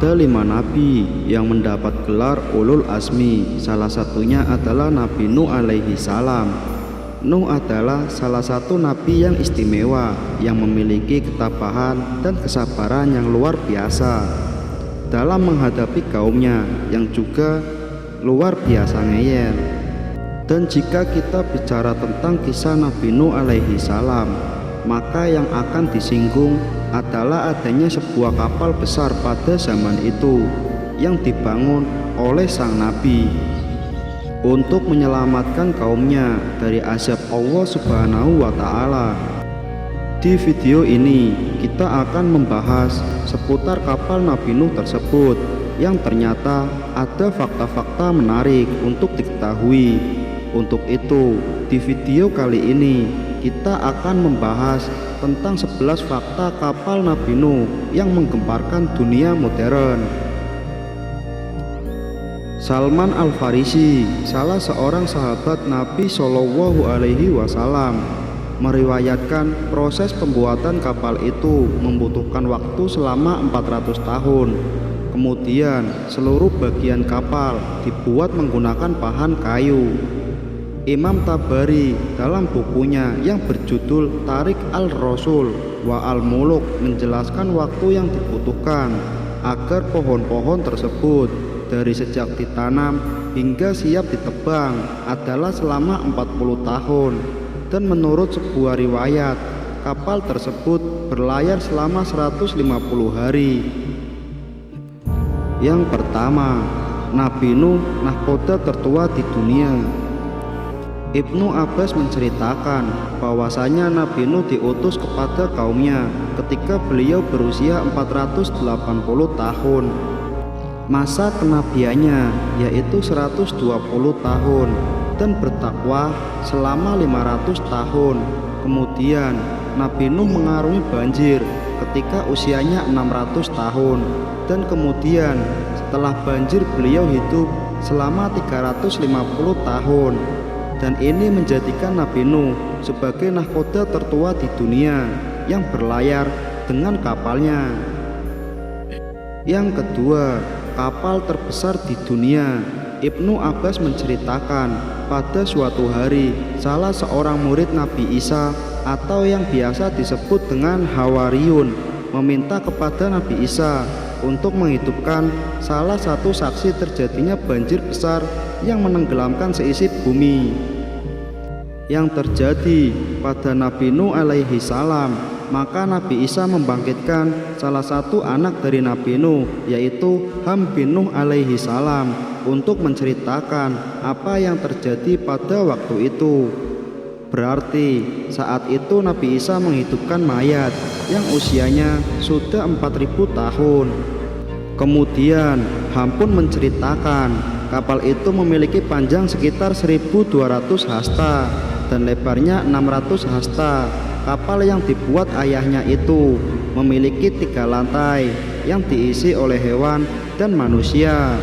Ada 5 nabi yang mendapat gelar ulul azmi. Salah satunya adalah Nabi Nuh alaihi salam. Nuh adalah salah satu nabi yang istimewa, yang memiliki ketabahan dan kesabaran yang luar biasa dalam menghadapi kaumnya yang juga luar biasa ngeyel. Dan jika kita bicara tentang kisah Nabi Nuh alaihi salam, maka yang akan disinggung adalah adanya sebuah kapal besar pada zaman itu yang dibangun oleh sang nabi untuk menyelamatkan kaumnya dari azab Allah Subhanahu wa Ta'ala. Di video ini kita akan membahas seputar kapal Nabi Nuh tersebut yang ternyata ada fakta-fakta menarik untuk diketahui. Untuk itu, di video kali ini kita akan membahas tentang 11 fakta kapal Nabi Nuh yang menggemparkan dunia modern. Salman Al-Farisi, salah seorang sahabat Nabi Shallallahu Alaihi Wasallam, meriwayatkan proses pembuatan kapal itu membutuhkan waktu selama 400 tahun. Kemudian seluruh bagian kapal dibuat menggunakan bahan kayu. Imam Tabari dalam bukunya yang berjudul Tarik al-Rasul wa al-Muluk menjelaskan waktu yang dibutuhkan agar pohon-pohon tersebut dari sejak ditanam hingga siap ditebang adalah selama 40 tahun. Dan menurut sebuah riwayat, kapal tersebut berlayar selama 150 hari. Yang pertama, Nabi Nuh, nahkoda tertua di dunia. Ibnu Abbas menceritakan bahwasanya Nabi Nuh diutus kepada kaumnya ketika beliau berusia 480 tahun. Masa kenabiannya yaitu 120 tahun dan bertakwa selama 500 tahun. Kemudian Nabi Nuh mengarungi banjir ketika usianya 600 tahun, dan kemudian setelah banjir beliau hidup selama 350 tahun. Dan ini menjadikan Nabi Nuh sebagai nahkoda tertua di dunia yang berlayar dengan kapalnya. Yang kedua, kapal terbesar di dunia. Ibnu Abbas menceritakan pada suatu hari salah seorang murid Nabi Isa atau yang biasa disebut dengan Hawariyun meminta kepada Nabi Isa untuk menghidupkan salah satu saksi terjadinya banjir besar yang menenggelamkan seisi bumi yang terjadi pada Nabi Nuh alaihi salam. Maka Nabi Isa membangkitkan salah satu anak dari Nabi Nuh, yaitu Ham bin Nuh alaihi salam, untuk menceritakan apa yang terjadi pada waktu itu. Berarti saat itu Nabi Isa menghidupkan mayat yang usianya sudah 4000 tahun. Kemudian Ham pun menceritakan kapal itu memiliki panjang sekitar 1200 hasta dan lebarnya 600 hasta. Kapal yang dibuat ayahnya itu memiliki 3 lantai yang diisi oleh hewan dan manusia,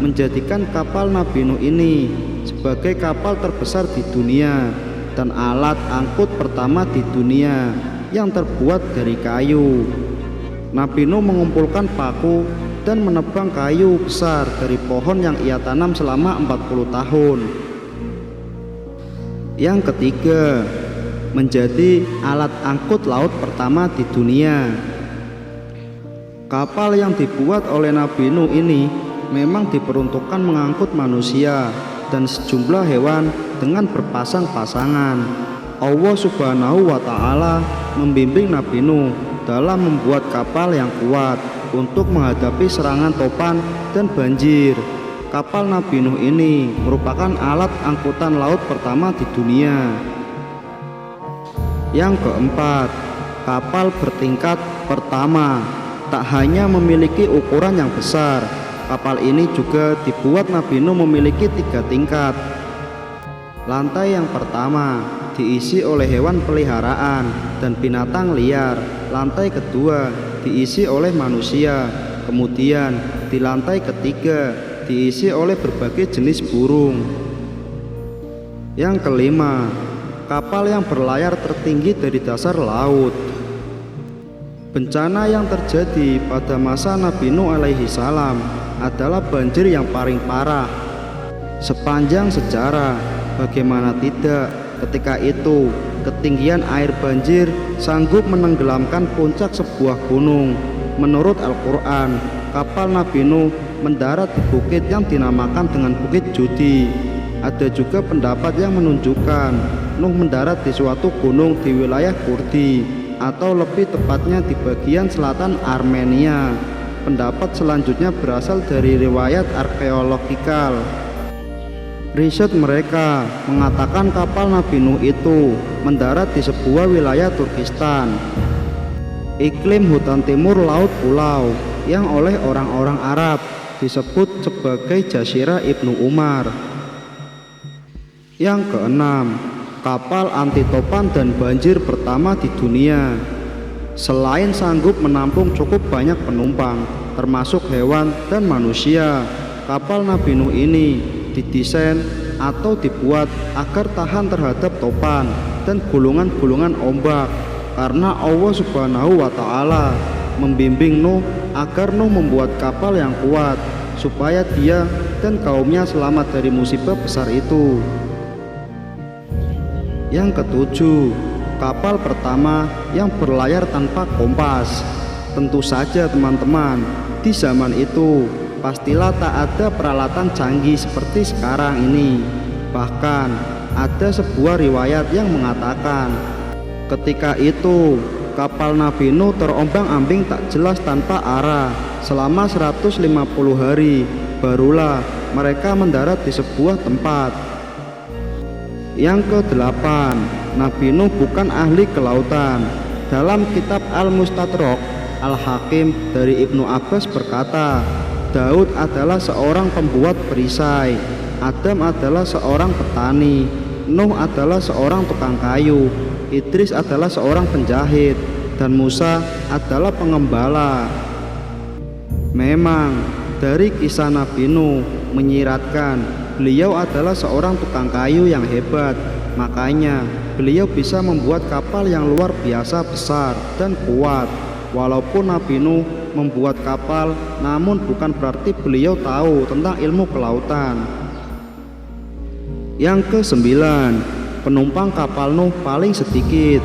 menjadikan kapal Nabi Nuh ini sebagai kapal terbesar di dunia dan alat angkut pertama di dunia yang terbuat dari kayu. Nabi Nuh mengumpulkan paku dan menebang kayu besar dari pohon yang ia tanam selama 40 tahun. Yang ketiga, menjadi alat angkut laut pertama di dunia. Kapal yang dibuat oleh Nabi Nuh ini memang diperuntukkan mengangkut manusia dan sejumlah hewan dengan berpasang-pasangan. Allah Subhanahu wa Ta'ala membimbing Nabi Nuh dalam membuat kapal yang kuat untuk menghadapi serangan topan dan banjir. Kapal Nabi Nuh ini merupakan alat angkutan laut pertama di dunia. Yang keempat, kapal bertingkat pertama. Tak hanya memiliki ukuran yang besar, kapal ini juga dibuat Nabi Nuh memiliki 3 tingkat. Lantai yang pertama diisi oleh hewan peliharaan dan binatang liar. Lantai kedua diisi oleh manusia. Kemudian di lantai ketiga diisi oleh berbagai jenis burung. Yang kelima, kapal yang berlayar tertinggi dari dasar laut. Bencana yang terjadi pada masa Nabi Nuh alaihi salam adalah banjir yang paling parah sepanjang sejarah. Bagaimana tidak, ketika itu ketinggian air banjir sanggup menenggelamkan puncak sebuah gunung. Menurut Al-Quran, kapal Nabi Nuh mendarat di bukit yang dinamakan dengan Bukit Judi. Ada juga pendapat yang menunjukkan Nuh mendarat di suatu gunung di wilayah Kurdi, atau lebih tepatnya di bagian selatan Armenia. Pendapat selanjutnya berasal dari riwayat arkeologikal. Riset mereka mengatakan kapal Nabi Nuh itu mendarat di sebuah wilayah Turkistan, iklim hutan timur laut pulau yang oleh orang-orang Arab disebut sebagai Jazirah Ibnu Umar. Yang keenam, kapal anti topan dan banjir pertama di dunia. Selain sanggup menampung cukup banyak penumpang, termasuk hewan dan manusia, kapal Nabi Nuh ini didesain atau dibuat agar tahan terhadap topan dan gulungan-gulungan ombak, karena Allah Subhanahu wa Ta'ala membimbing Nuh agar Nuh membuat kapal yang kuat supaya dia dan kaumnya selamat dari musibah besar itu. Yang ketujuh, kapal pertama yang berlayar tanpa kompas. Tentu saja teman-teman, di zaman itu pastilah tak ada peralatan canggih seperti sekarang ini. Bahkan ada sebuah riwayat yang mengatakan ketika itu kapal Nabi Nuh terombang-ambing tak jelas tanpa arah selama 150 hari. Barulah mereka mendarat di sebuah tempat. Yang kedelapan, Nabi Nuh bukan ahli kelautan. Dalam kitab Al-Mustadrak Al-Hakim dari Ibnu Abbas berkata, Daud adalah seorang pembuat perisai, Adam adalah seorang petani, Nuh adalah seorang tukang kayu, Idris adalah seorang penjahit, dan Musa adalah pengembala. Memang dari kisah Nabi Nuh menyiratkan beliau adalah seorang tukang kayu yang hebat. Makanya beliau bisa membuat kapal yang luar biasa besar dan kuat. Walaupun Nabi Nuh membuat kapal, namun bukan berarti beliau tahu tentang ilmu kelautan. Yang kesembilan, penumpang kapal Nuh paling sedikit.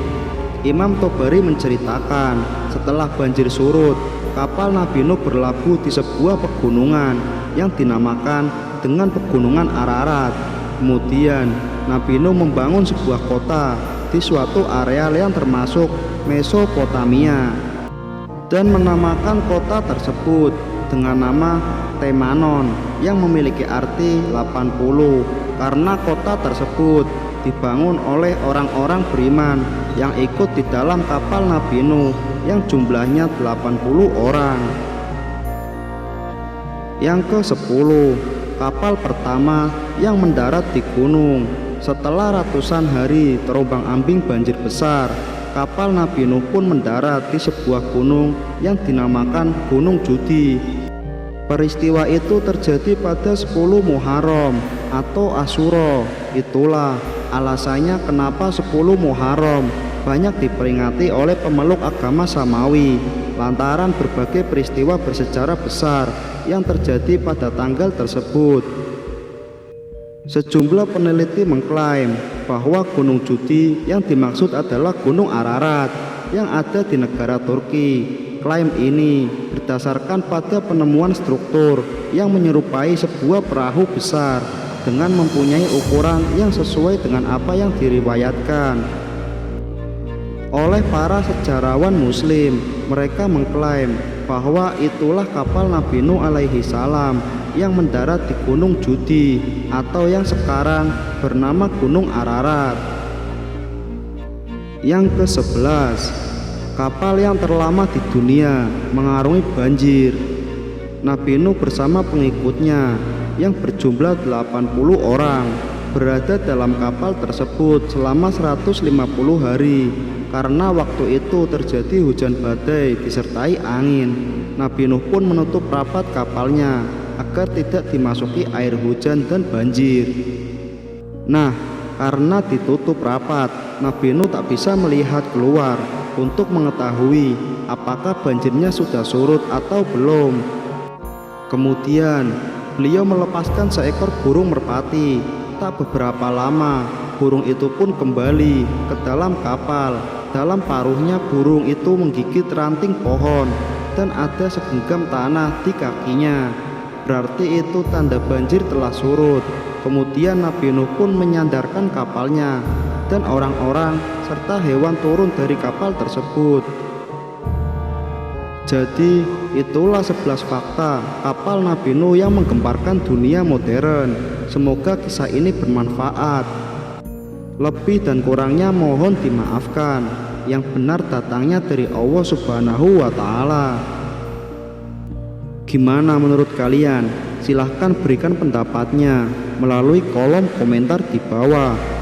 Imam Tobari menceritakan setelah banjir surut, kapal Nabi Nuh berlabuh di sebuah pegunungan yang dinamakan dengan Pegunungan Ararat. Kemudian Nabi Nuh membangun sebuah kota di suatu area yang termasuk Mesopotamia dan menamakan kota tersebut dengan nama Temanon yang memiliki arti 80, karena kota tersebut dibangun oleh orang-orang beriman yang ikut di dalam kapal Nabi Nuh yang jumlahnya 80 orang. Yang ke-10, kapal pertama yang mendarat di gunung. Setelah ratusan hari terombang-ambing banjir besar, kapal Nabi Nuh pun mendarat di sebuah gunung yang dinamakan Gunung Judi. Peristiwa itu terjadi pada 10 Muharram atau Asyura. Itulah alasannya kenapa 10 Muharram banyak diperingati oleh pemeluk agama Samawi, lantaran berbagai peristiwa bersejarah besar yang terjadi pada tanggal tersebut. Sejumlah peneliti mengklaim bahwa Gunung Judi yang dimaksud adalah Gunung Ararat yang ada di negara Turki. Klaim ini berdasarkan pada penemuan struktur yang menyerupai sebuah perahu besar dengan mempunyai ukuran yang sesuai dengan apa yang diriwayatkan oleh para sejarawan Muslim. Mereka mengklaim bahwa itulah kapal Nabi Nuh alaihi salam yang mendarat di Gunung Judi atau yang sekarang bernama Gunung Ararat. Yang ke-11, kapal yang terlama di dunia mengarungi banjir. Nabi Nuh bersama pengikutnya yang berjumlah 80 orang berada dalam kapal tersebut selama 150 hari. Karena waktu itu terjadi hujan badai disertai angin, Nabi Nuh pun menutup rapat kapalnya agar tidak dimasuki air hujan dan banjir. Nah, karena ditutup rapat, Nabi Nuh tak bisa melihat keluar. untuk mengetahui apakah banjirnya sudah surut atau belum. Kemudian beliau melepaskan seekor burung merpati. Tak beberapa lama, burung itu pun kembali ke dalam kapal. Dalam paruhnya burung itu menggigit ranting pohon dan ada segenggam tanah di kakinya. Berarti itu tanda banjir telah surut. Kemudian Nabi Nuh pun menyandarkan kapalnya dan orang-orang serta hewan turun dari kapal tersebut. Jadi itulah 11 fakta kapal Nabi Nuh yang menggemparkan dunia modern. Semoga kisah ini bermanfaat. Lebih dan kurangnya mohon dimaafkan. Yang benar datangnya dari Allah Subhanahu wa Ta'ala. Gimana menurut kalian? Silahkan berikan pendapatnya melalui kolom komentar di bawah.